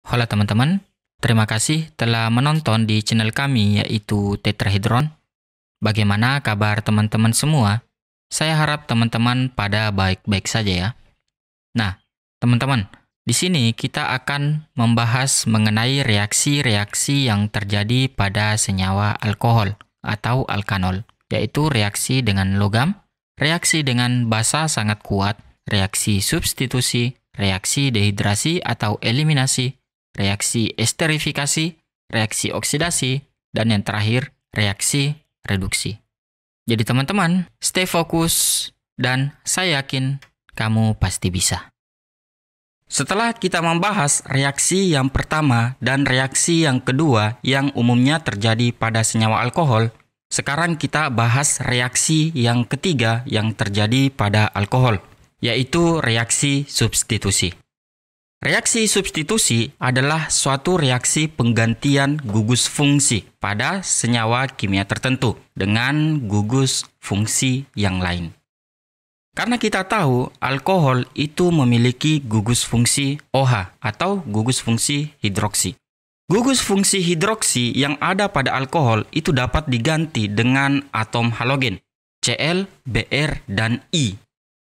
Halo teman-teman, terima kasih telah menonton di channel kami yaitu Tetrahedron. Bagaimana kabar teman-teman semua? Saya harap teman-teman pada baik-baik saja ya. Nah, teman-teman, di sini kita akan membahas mengenai reaksi-reaksi yang terjadi pada senyawa alkohol atau alkanol, yaitu reaksi dengan logam, reaksi dengan basa sangat kuat, reaksi substitusi, reaksi dehidrasi atau eliminasi, reaksi esterifikasi, reaksi oksidasi, dan yang terakhir, reaksi reduksi. Jadi teman-teman, stay fokus dan saya yakin kamu pasti bisa. Setelah kita membahas reaksi yang pertama dan reaksi yang kedua yang umumnya terjadi pada senyawa alkohol, sekarang kita bahas reaksi yang ketiga yang terjadi pada alkohol, yaitu reaksi substitusi. Reaksi substitusi adalah suatu reaksi penggantian gugus fungsi pada senyawa kimia tertentu dengan gugus fungsi yang lain. Karena kita tahu alkohol itu memiliki gugus fungsi OH atau gugus fungsi hidroksi. Gugus fungsi hidroksi yang ada pada alkohol itu dapat diganti dengan atom halogen Cl, Br, dan I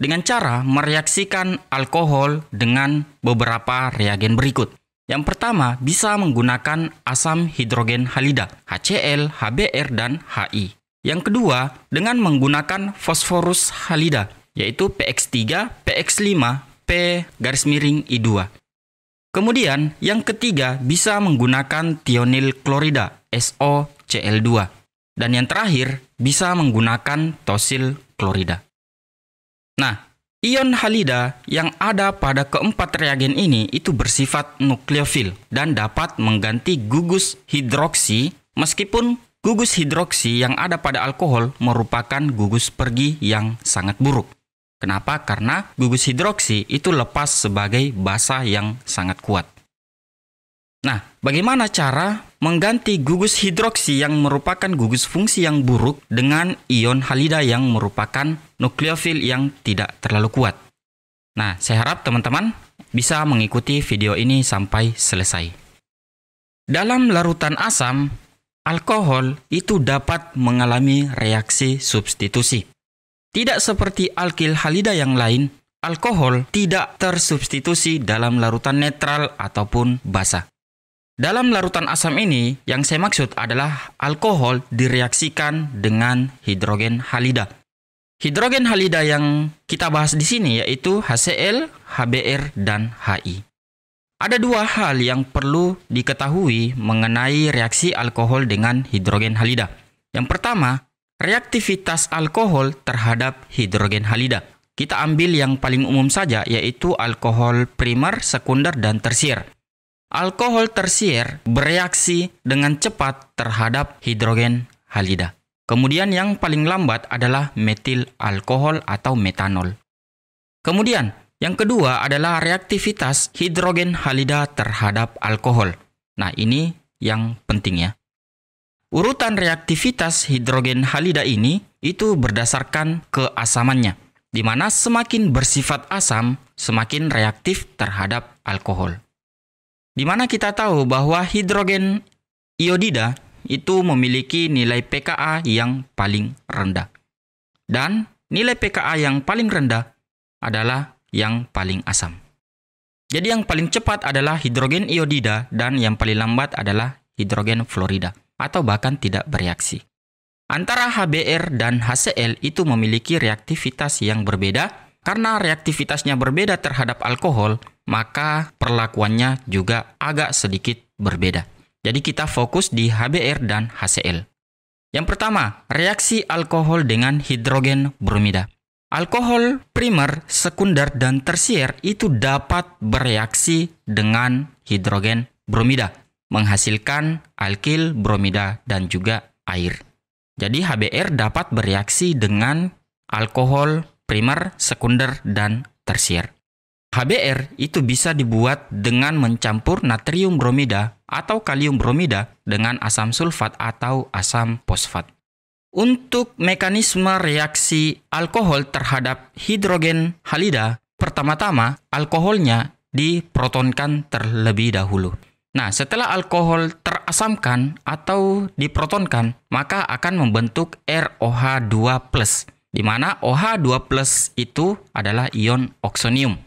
dengan cara mereaksikan alkohol dengan beberapa reagen berikut. Yang pertama bisa menggunakan asam hidrogen halida, HCl, HBr, dan HI. Yang kedua dengan menggunakan fosforus halida, yaitu PX3, PX5, P'-I2. Kemudian yang ketiga bisa menggunakan tionil klorida, SOCl2. Dan yang terakhir bisa menggunakan tosil klorida. Nah, ion halida yang ada pada keempat reagen ini itu bersifat nukleofil dan dapat mengganti gugus hidroksi meskipun gugus hidroksi yang ada pada alkohol merupakan gugus pergi yang sangat buruk. Kenapa? Karena gugus hidroksi itu lepas sebagai basa yang sangat kuat. Nah, bagaimana cara mengganti gugus hidroksi yang merupakan gugus fungsi yang buruk dengan ion halida yang merupakan nukleofil yang tidak terlalu kuat? Nah, saya harap teman-teman bisa mengikuti video ini sampai selesai. Dalam larutan asam, alkohol itu dapat mengalami reaksi substitusi. Tidak seperti alkil halida yang lain, alkohol tidak tersubstitusi dalam larutan netral ataupun basa. Dalam larutan asam ini, yang saya maksud adalah alkohol direaksikan dengan hidrogen halida. Hidrogen halida yang kita bahas di sini yaitu HCl, HBr, dan HI. Ada dua hal yang perlu diketahui mengenai reaksi alkohol dengan hidrogen halida. Yang pertama, reaktivitas alkohol terhadap hidrogen halida. Kita ambil yang paling umum saja yaitu alkohol primer, sekunder, dan tersier. Alkohol tersier bereaksi dengan cepat terhadap hidrogen halida. Kemudian yang paling lambat adalah metil alkohol atau metanol. Kemudian yang kedua adalah reaktivitas hidrogen halida terhadap alkohol. Nah, ini yang penting ya. Urutan reaktivitas hidrogen halida ini itu berdasarkan keasamannya, di mana semakin bersifat asam, semakin reaktif terhadap alkohol. Di mana kita tahu bahwa hidrogen iodida itu memiliki nilai pKa yang paling rendah. Dan nilai pKa yang paling rendah adalah yang paling asam. Jadi yang paling cepat adalah hidrogen iodida dan yang paling lambat adalah hidrogen fluorida atau bahkan tidak bereaksi. Antara HBr dan HCl itu memiliki reaktivitas yang berbeda. Karena reaktivitasnya berbeda terhadap alkohol, maka perlakuannya juga agak sedikit berbeda. Jadi kita fokus di HBr dan HCl. Yang pertama, reaksi alkohol dengan hidrogen bromida. Alkohol primer, sekunder, dan tersier itu dapat bereaksi dengan hidrogen bromida, menghasilkan alkil, bromida, dan juga air. Jadi HBr dapat bereaksi dengan alkohol primer, sekunder, dan tersier. HBr itu bisa dibuat dengan mencampur natrium bromida atau kalium bromida dengan asam sulfat atau asam fosfat. Untuk mekanisme reaksi alkohol terhadap hidrogen halida, pertama-tama alkoholnya diprotonkan terlebih dahulu. Nah, setelah alkohol terasamkan atau diprotonkan, maka akan membentuk ROH2+, di mana OH2+ itu adalah ion oksonium.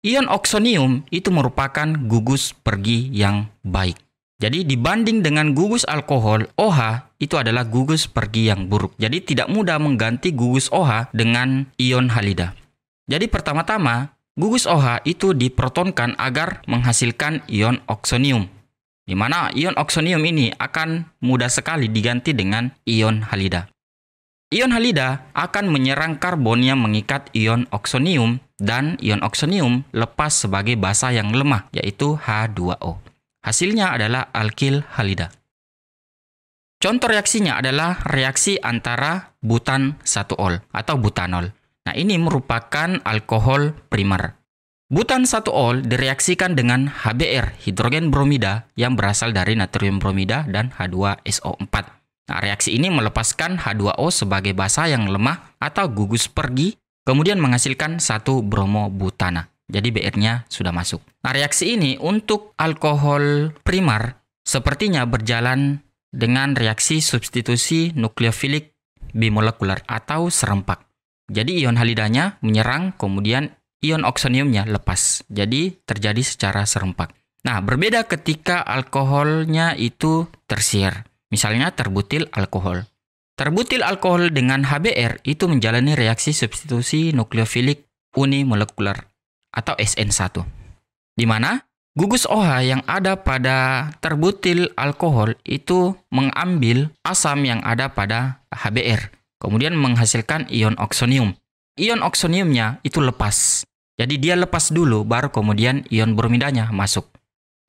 Ion oksonium itu merupakan gugus pergi yang baik. Jadi dibanding dengan gugus alkohol, OH itu adalah gugus pergi yang buruk. Jadi tidak mudah mengganti gugus OH dengan ion halida. Jadi pertama-tama, gugus OH itu diprotonkan agar menghasilkan ion oksonium, di mana ion oksonium ini akan mudah sekali diganti dengan ion halida. Ion halida akan menyerang karbon yang mengikat ion oksonium, dan ion oksonium lepas sebagai basa yang lemah, yaitu H2O. Hasilnya adalah alkil halida. Contoh reaksinya adalah reaksi antara butan 1-ol atau butanol. Nah, ini merupakan alkohol primer. Butan 1-ol direaksikan dengan HBr, hidrogen bromida, yang berasal dari natrium bromida dan H2SO4. Nah, reaksi ini melepaskan H2O sebagai basa yang lemah atau gugus pergi, kemudian menghasilkan 1-bromobutana. Jadi BR-nya sudah masuk. Nah, reaksi ini untuk alkohol primer sepertinya berjalan dengan reaksi substitusi nukleofilik bimolekular atau serempak. Jadi ion halidanya menyerang, kemudian ion oksoniumnya lepas. Jadi terjadi secara serempak. Nah, berbeda ketika alkoholnya itu tersier. Misalnya terbutil alkohol. Terbutil alkohol dengan HBr itu menjalani reaksi substitusi nukleofilik unimolekular atau SN1. Di mana gugus OH yang ada pada terbutil alkohol itu mengambil asam yang ada pada HBr. Kemudian menghasilkan ion oksonium. Ion oksoniumnya itu lepas. Jadi dia lepas dulu, baru kemudian ion bromidanya masuk.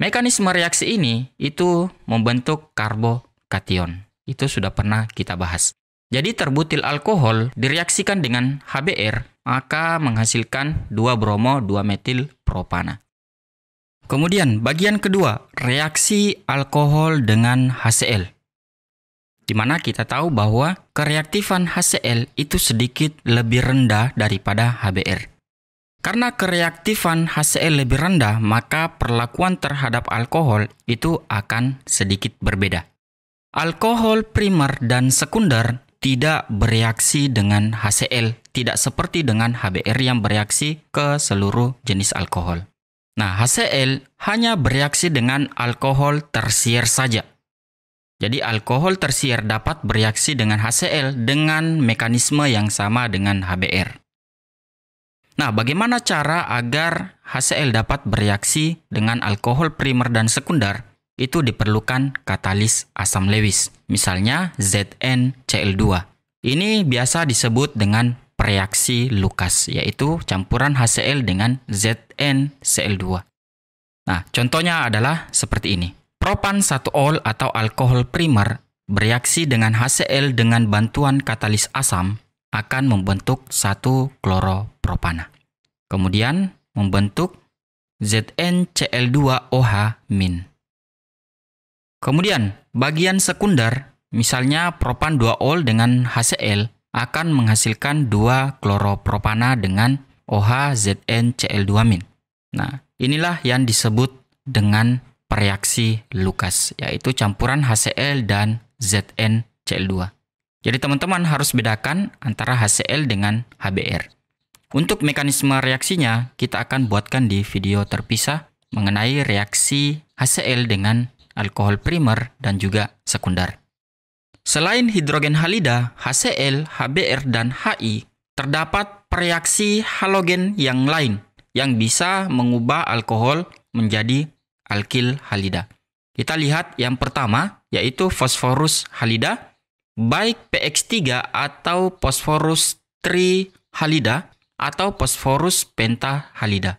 Mekanisme reaksi ini itu membentuk karbokation. Itu sudah pernah kita bahas. Jadi terbutil alkohol direaksikan dengan HBr, maka menghasilkan 2-bromo-2-metil-propana. Kemudian bagian kedua, reaksi alkohol dengan HCl. Di mana kita tahu bahwa kereaktifan HCl itu sedikit lebih rendah daripada HBr. Karena kereaktifan HCl lebih rendah, maka perlakuan terhadap alkohol itu akan sedikit berbeda. Alkohol primer dan sekunder tidak bereaksi dengan HCl, tidak seperti dengan HBr yang bereaksi ke seluruh jenis alkohol. Nah, HCl hanya bereaksi dengan alkohol tersier saja. Jadi alkohol tersier dapat bereaksi dengan HCl dengan mekanisme yang sama dengan HBr. Nah, bagaimana cara agar HCl dapat bereaksi dengan alkohol primer dan sekunder? Itu diperlukan katalis asam Lewis, misalnya ZnCl2. Ini biasa disebut dengan reaksi Lucas, yaitu campuran HCl dengan ZnCl2. Nah, contohnya adalah seperti ini. Propan 1-ol atau alkohol primer bereaksi dengan HCl dengan bantuan katalis asam akan membentuk 1-kloropropana. Kemudian membentuk ZnCl2OH-. Kemudian bagian sekunder, misalnya propan 2-ol dengan HCl akan menghasilkan 2-kloropropana dengan OH ZnCl2-. Nah, inilah yang disebut dengan reaksi Lucas, yaitu campuran HCl dan ZnCl2. Jadi teman-teman harus bedakan antara HCl dengan HBr. Untuk mekanisme reaksinya, kita akan buatkan di video terpisah mengenai reaksi HCl dengan alkohol primer dan juga sekunder. Selain hidrogen halida, HCl, HBr, dan HI, terdapat reaksi halogen yang lain yang bisa mengubah alkohol menjadi alkil halida. Kita lihat yang pertama, yaitu fosforus halida, baik PX3 atau fosforus trihalida atau fosforus pentahalida.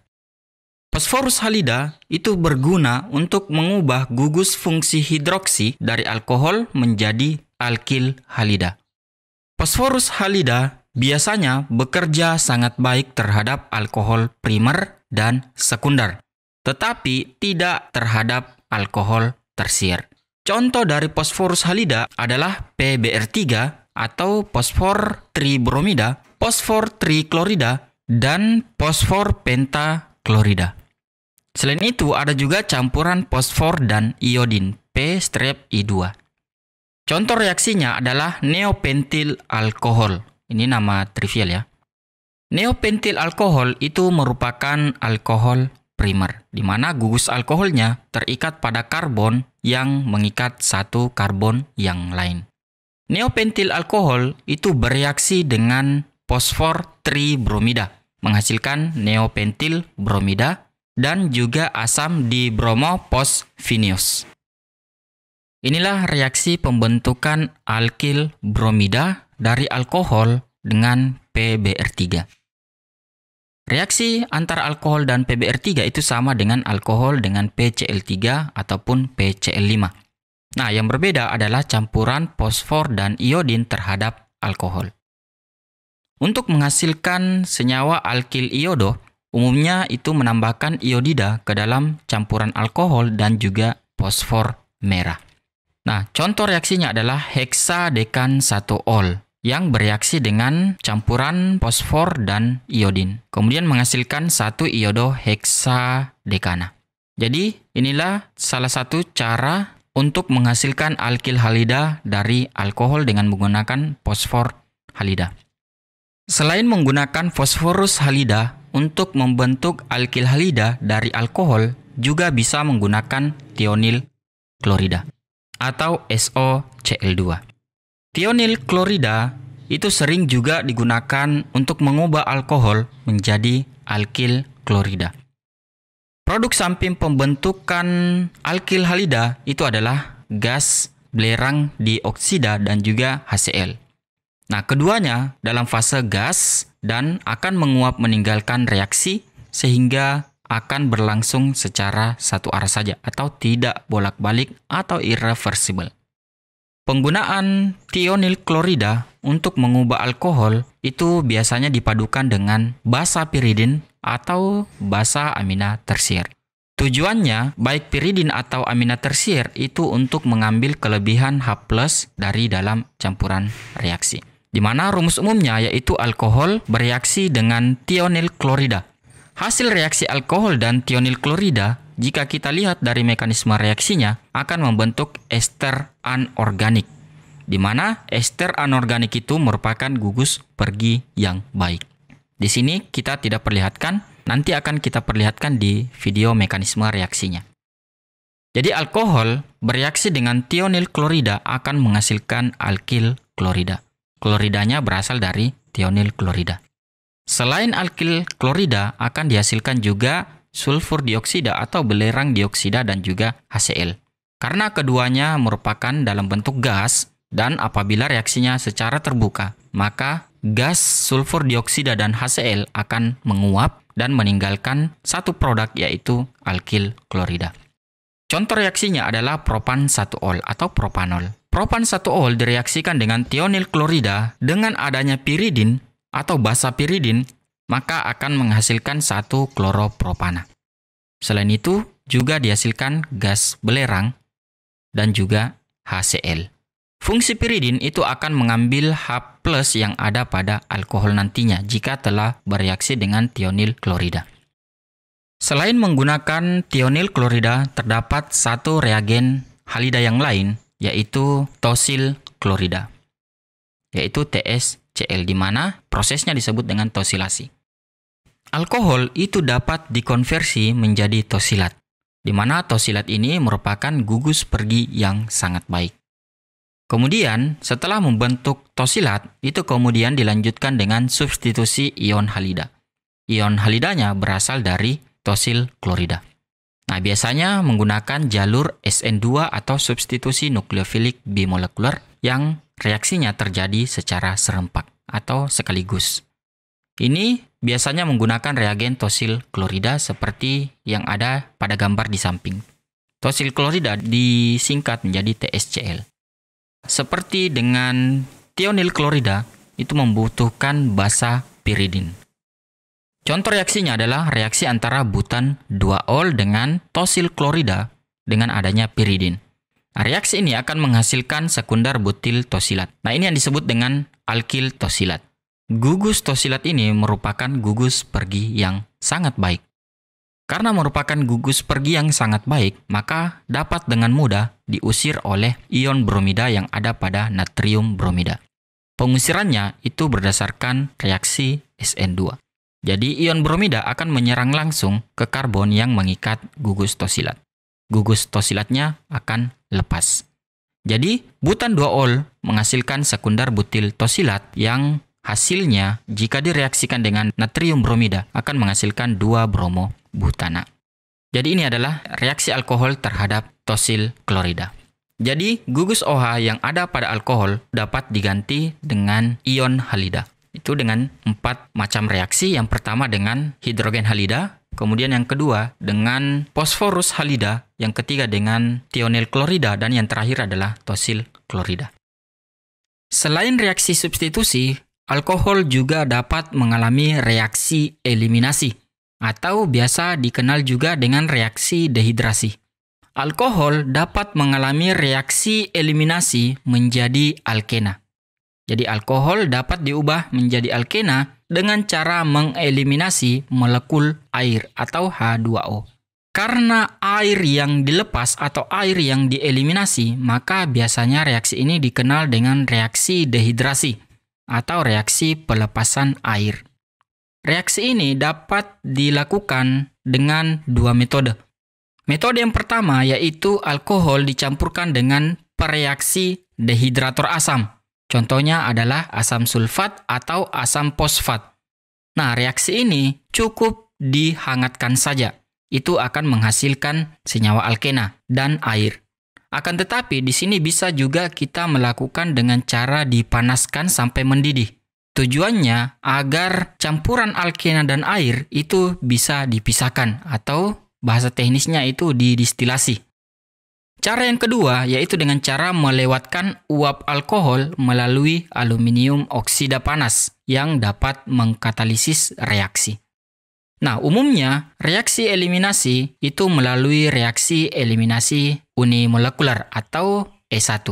Fosforus halida itu berguna untuk mengubah gugus fungsi hidroksi dari alkohol menjadi alkil halida. Fosforus halida biasanya bekerja sangat baik terhadap alkohol primer dan sekunder, tetapi tidak terhadap alkohol tersier. Contoh dari fosforus halida adalah PBr3 atau fosfor tribromida, fosfor triklorida, dan fosfor pentaklorida. Selain itu, ada juga campuran fosfor dan iodin, P-I2. Contoh reaksinya adalah neopentil alkohol. Ini nama trivial ya. Neopentil alkohol itu merupakan alkohol primer, di mana gugus alkoholnya terikat pada karbon yang mengikat satu karbon yang lain. Neopentil alkohol itu bereaksi dengan fosfor tribromida, menghasilkan neopentil bromida dan juga asam dibromofosfinius. Inilah reaksi pembentukan alkil bromida dari alkohol dengan PBr3. Reaksi antara alkohol dan PBr3 itu sama dengan alkohol dengan PCl3 ataupun PCl5. Nah, yang berbeda adalah campuran fosfor dan iodin terhadap alkohol. Untuk menghasilkan senyawa alkil iodo, umumnya itu menambahkan iodida ke dalam campuran alkohol dan juga fosfor merah. Nah, contoh reaksinya adalah heksadekan 1-ol yang bereaksi dengan campuran fosfor dan iodin. Kemudian menghasilkan 1 iodo heksadekana. Jadi, inilah salah satu cara untuk menghasilkan alkil halida dari alkohol dengan menggunakan fosfor halida. Selain menggunakan fosforus halida untuk membentuk alkil halida dari alkohol, juga bisa menggunakan tionil klorida atau SOCl2. Tionil klorida itu sering juga digunakan untuk mengubah alkohol menjadi alkil klorida. Produk samping pembentukan alkil halida itu adalah gas belerang dioksida dan juga HCl. Nah, keduanya dalam fase gas dan akan menguap meninggalkan reaksi sehingga akan berlangsung secara satu arah saja atau tidak bolak-balik atau irreversible. Penggunaan tionil klorida untuk mengubah alkohol itu biasanya dipadukan dengan basa piridin atau basa amina tersier. Tujuannya, baik piridin atau amina tersier itu untuk mengambil kelebihan H+ dari dalam campuran reaksi. Di mana rumus umumnya yaitu alkohol bereaksi dengan tionil klorida. Hasil reaksi alkohol dan tionil klorida, jika kita lihat dari mekanisme reaksinya, akan membentuk ester anorganik, di mana ester anorganik itu merupakan gugus pergi yang baik. Di sini kita tidak perlihatkan, nanti akan kita perlihatkan di video mekanisme reaksinya. Jadi alkohol bereaksi dengan tionil klorida akan menghasilkan alkil klorida. Kloridanya berasal dari tionil klorida. Selain alkil klorida akan dihasilkan juga sulfur dioksida atau belerang dioksida dan juga HCl. Karena keduanya merupakan dalam bentuk gas dan apabila reaksinya secara terbuka, maka gas sulfur dioksida dan HCl akan menguap dan meninggalkan satu produk yaitu alkil klorida. Contoh reaksinya adalah propan 1-ol atau propanol. Propan 1-ol direaksikan dengan tionil klorida dengan adanya piridin atau basa piridin, maka akan menghasilkan 1 kloropropana. Selain itu, juga dihasilkan gas belerang dan juga HCl. Fungsi piridin itu akan mengambil H+ yang ada pada alkohol nantinya jika telah bereaksi dengan tionil klorida. Selain menggunakan tionil klorida, terdapat satu reagen halida yang lain, yaitu tosil klorida, yaitu TsCl, di mana prosesnya disebut dengan tosilasi. Alkohol itu dapat dikonversi menjadi tosilat, di mana tosilat ini merupakan gugus pergi yang sangat baik. Kemudian, setelah membentuk tosilat, itu kemudian dilanjutkan dengan substitusi ion halida. Ion halidanya berasal dari tosil klorida. Nah, biasanya menggunakan jalur SN2 atau substitusi nukleofilik bimolekuler yang reaksinya terjadi secara serempak atau sekaligus. Ini biasanya menggunakan reagen tosil klorida seperti yang ada pada gambar di samping. Tosil klorida disingkat menjadi TsCl. Seperti dengan tionil klorida, itu membutuhkan basa piridin. Contoh reaksinya adalah reaksi antara butan 2-ol dengan tosil klorida dengan adanya piridin. Nah, reaksi ini akan menghasilkan sekunder butil tosilat. Nah, ini yang disebut dengan alkil tosilat. Gugus tosilat ini merupakan gugus pergi yang sangat baik. Karena merupakan gugus pergi yang sangat baik, maka dapat dengan mudah diusir oleh ion bromida yang ada pada natrium bromida. Pengusirannya itu berdasarkan reaksi SN2. Jadi ion bromida akan menyerang langsung ke karbon yang mengikat gugus tosilat. Gugus tosilatnya akan lepas. Jadi butan 2-ol menghasilkan sekunder butil tosilat yang hasilnya jika direaksikan dengan natrium bromida akan menghasilkan 2 bromo butana. Jadi ini adalah reaksi alkohol terhadap tosil klorida. Jadi gugus OH yang ada pada alkohol dapat diganti dengan ion halida. Itu dengan 4 macam reaksi. Yang pertama dengan hidrogen halida, kemudian yang kedua dengan fosforus halida, yang ketiga dengan tionil klorida, dan yang terakhir adalah tosil klorida. Selain reaksi substitusi, alkohol juga dapat mengalami reaksi eliminasi, atau biasa dikenal juga dengan reaksi dehidrasi. Alkohol dapat mengalami reaksi eliminasi menjadi alkena. Jadi alkohol dapat diubah menjadi alkena dengan cara mengeliminasi molekul air atau H2O. Karena air yang dilepas atau air yang dieliminasi, maka biasanya reaksi ini dikenal dengan reaksi dehidrasi atau reaksi pelepasan air. Reaksi ini dapat dilakukan dengan 2 metode. Metode yang pertama yaitu alkohol dicampurkan dengan pereaksi dehidrator asam. Contohnya adalah asam sulfat atau asam fosfat. Nah, reaksi ini cukup dihangatkan saja. Itu akan menghasilkan senyawa alkena dan air. Akan tetapi di sini bisa juga kita melakukan dengan cara dipanaskan sampai mendidih. Tujuannya agar campuran alkena dan air itu bisa dipisahkan atau bahasa teknisnya itu didistilasi. Cara yang kedua yaitu dengan cara melewatkan uap alkohol melalui aluminium oksida panas yang dapat mengkatalisis reaksi. Nah, umumnya reaksi eliminasi itu melalui reaksi eliminasi unimolekular atau E1.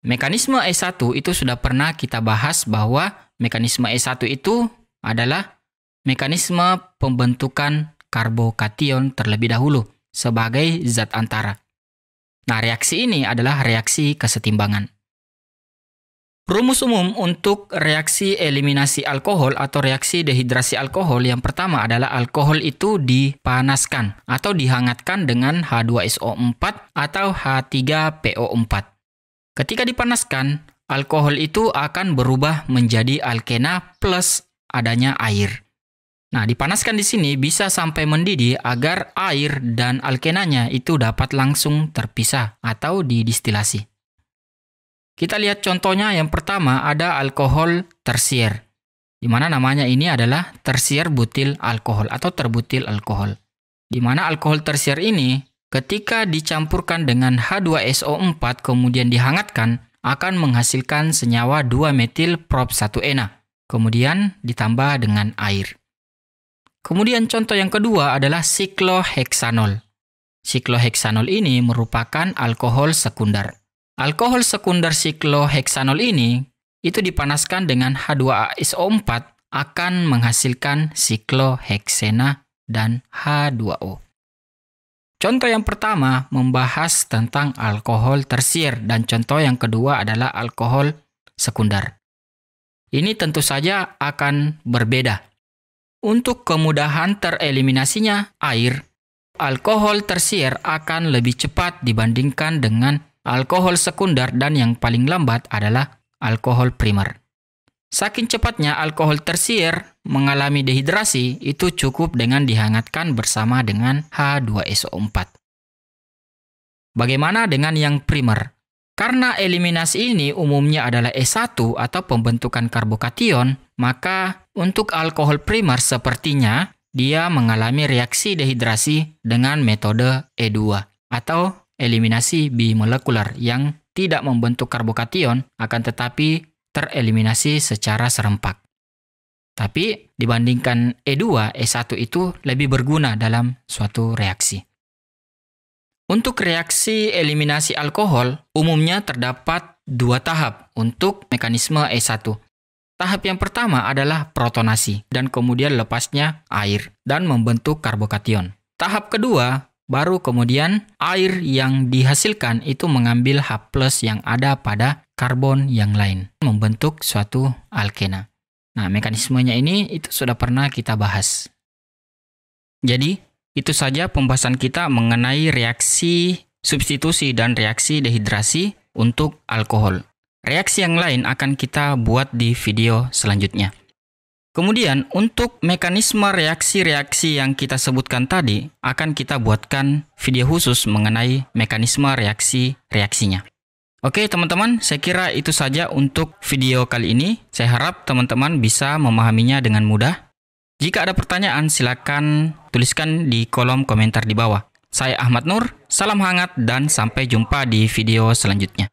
Mekanisme E1 itu sudah pernah kita bahas bahwa mekanisme E1 itu adalah mekanisme pembentukan karbokation terlebih dahulu sebagai zat antara. Nah, reaksi ini adalah reaksi kesetimbangan. Rumus umum untuk reaksi eliminasi alkohol atau reaksi dehidrasi alkohol yang pertama adalah alkohol itu dipanaskan atau dihangatkan dengan H2SO4 atau H3PO4. Ketika dipanaskan, alkohol itu akan berubah menjadi alkena plus adanya air. Nah, dipanaskan di sini bisa sampai mendidih agar air dan alkenanya itu dapat langsung terpisah atau didistilasi. Kita lihat contohnya yang pertama ada alkohol tersier, di mana namanya ini adalah tersier butil alkohol atau terbutil alkohol. Di mana alkohol tersier ini ketika dicampurkan dengan H2SO4 kemudian dihangatkan akan menghasilkan senyawa 2-metil prop 1-ena, kemudian ditambah dengan air. Kemudian contoh yang kedua adalah sikloheksanol. Sikloheksanol ini merupakan alkohol sekunder. Alkohol sekunder sikloheksanol ini itu dipanaskan dengan H2SO4 akan menghasilkan sikloheksena dan H2O. Contoh yang pertama membahas tentang alkohol tersier dan contoh yang kedua adalah alkohol sekunder. Ini tentu saja akan berbeda. Untuk kemudahan tereliminasinya air, alkohol tersier akan lebih cepat dibandingkan dengan alkohol sekunder dan yang paling lambat adalah alkohol primer. Saking cepatnya alkohol tersier mengalami dehidrasi itu cukup dengan dihangatkan bersama dengan H2SO4. Bagaimana dengan yang primer? Karena eliminasi ini umumnya adalah E1 atau pembentukan karbokation, maka untuk alkohol primer sepertinya dia mengalami reaksi dehidrasi dengan metode E2 atau eliminasi bimolekular yang tidak membentuk karbokation akan tetapi tereliminasi secara serempak. Tapi dibandingkan E2, E1 itu lebih berguna dalam suatu reaksi. Untuk reaksi eliminasi alkohol, umumnya terdapat 2 tahap untuk mekanisme E1. Tahap yang pertama adalah protonasi dan kemudian lepasnya air dan membentuk karbokation. Tahap kedua, baru kemudian air yang dihasilkan itu mengambil H+ yang ada pada karbon yang lain, membentuk suatu alkena. Nah, mekanismenya ini itu sudah pernah kita bahas. Jadi, itu saja pembahasan kita mengenai reaksi substitusi dan reaksi dehidrasi untuk alkohol. Reaksi yang lain akan kita buat di video selanjutnya. Kemudian, untuk mekanisme reaksi-reaksi yang kita sebutkan tadi, akan kita buatkan video khusus mengenai mekanisme reaksi-reaksinya. Oke teman-teman, saya kira itu saja untuk video kali ini. Saya harap teman-teman bisa memahaminya dengan mudah. Jika ada pertanyaan, silakan tuliskan di kolom komentar di bawah. Saya Ahmad Nur, salam hangat dan sampai jumpa di video selanjutnya.